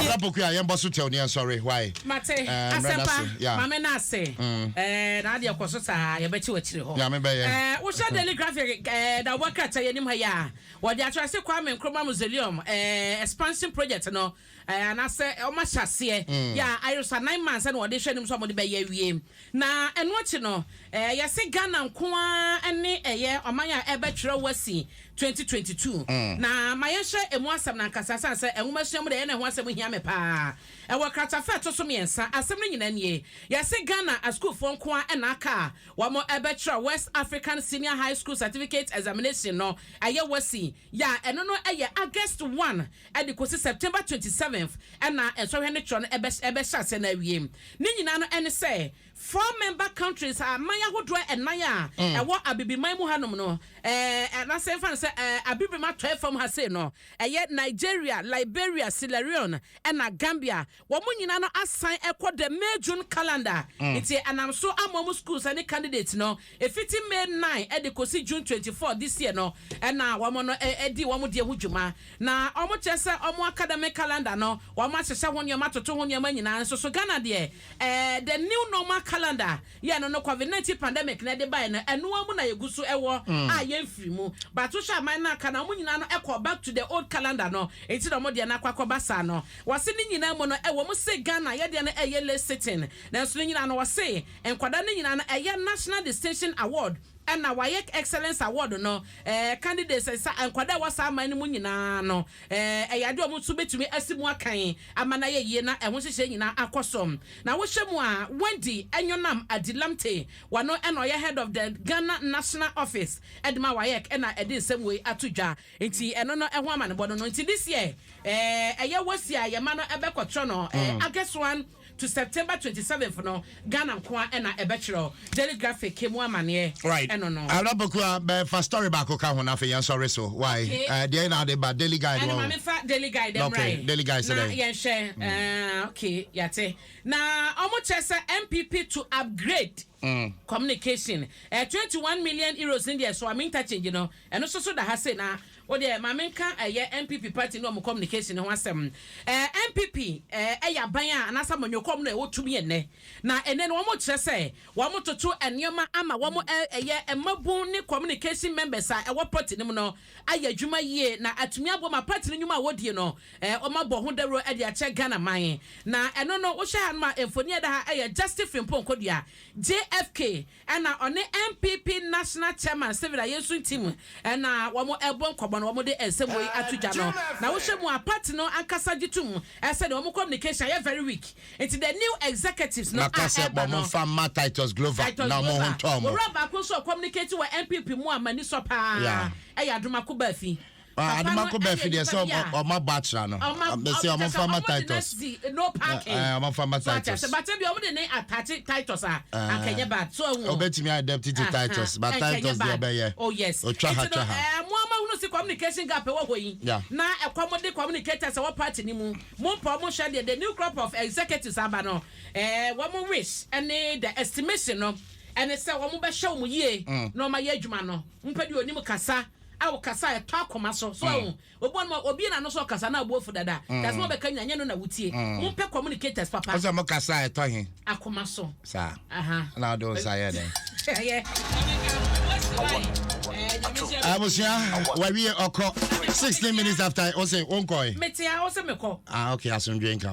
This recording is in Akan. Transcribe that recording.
Rapokuya yembosu tell ni sorry why. Mate asempa mama na say na de koso sa ye beti wachire ho. Ya me be ye. Wo sha daily graphic da wakata yenim ha ya. Wo de atwa se Kwame Nkrumah Mausoleum expansion project no na say o ma hyase ya ayosa 9 months na wo de hwenim so mo de be ye wie. Na eno achi no ye se Ghana nkoa ene eye omanya ebetwere wasi 2022 na mayehwe emu asem na nkasasa se enwomasuam de ye na ho asem hia me pa e wo kratafa to so miensa asem no nyina nie ye se Ghana a school for nkoa ena aka wo mo ebetwere West African Senior High School Certificate Examination no aye wasi ya eno no eye August 1 e de kosi September 27th ena enso hwe ne tro no ebe hyase na wie ni nyina no ene se 4 member countries are maya hodro enaya e wo abibiman mu hanom no na say fan say abibima 12 from ha say no Nigeria, Liberia, Sierra Leone and Gambia wo mu nyina no assign ekọ the May June calendar iti anam so amom schools and candidates no efiti May 9 e de kosi June 24 this year no na wo mo no edi wo mo de hudwuma na omo chese omo academic calendar no wo ma hyehyɛ ho nyoma toto ho nyoma nyina so Ghana de the new normal calendar yeah no COVID-19 pandemic na de buy no eno amu na yeguso ewo a ye mfiri mu but to sha man na kana mu nyina no ekọ back to the old calendar no enti no mo de na kwakọ basa no wase ni nyina mu no ewo mu se Ghana ye de no eye late sitting na so nyina no wase enkwada ni nyina no eye National Distinction Award and na WAEC Excellence Award no candidates sa enkwada wasa man mu nyina no yade omu so betumi asimu akan amana ye na ehwo hyehyɛ nyina akosom na wo hwemu a Wendy Enyonam Adilamte wano eno ye head of the Ghana National Office edma WAEC ena edi nsem we atudwa enti eno no ehwo amane bono no enti this year eye wasi a ye ma no ebekotro no August 1 to September 27th no Ghana nkoa ena ebekiro daily graphic kemu amane right eno no Arabokuya be for story back ka ho na fe yan sorry so why there na the bad daily guide one me fa daily guide them okay, right daily guide say yen share okay yate na omo chese MPP to upgrade communication 21 million euros in there so I mean interchange you know and so da ha say na o de ma menka MPP party no communication ho asem MPP ya ban a anasa monyokom na e wotumi ene na ene no mo kire say wo mo toto enema ama wo mo emabun ni communication members a e wo party nim no ayadwuma yie na atumi abo ma party ni nyuma wodie no o mabɔ ho dawro e de ache Ghana man na eno no wo hwa ma emfoni da ha Justice Frimpong Kodua JFK and on the MPP national chairman Severa Yesu team and wo mo ebon kobo no wo de ensem we atuja no na wo hwemu a party no ankasa gitum I said wo mo communication are very weak into the new executives no mo farmer Titus Glover na mo ho tom wo raba ko so communicate with MPP mu amani so pa Adom ko ba fi Adom ko ba fi de so o ma bachelor no me say o mo farmer Titus no parking o mo farmer Titus but be o de attach Titus akanye bad so o betimi identity Titus but Titus dey be here oh yes o twa ha mo ama hunu si communication gap wo hoyi na accommodate communicators our party ni mu mo pa mo share the new crop of executives aba no wo mo wish and the estimation no and say wo mo be hwe mo yie no ma ye adwuma no mpedi onim kasa awo kasa to akoma so obi na no so kasa na abuofu dada that's mo be ka nyanye no na wutie mo pe communicators papa so mo kasa to he akoma so sa na do sa ye den Amusia we oko 16 minutes after o say onkoi metia o say meko okay asundwe nka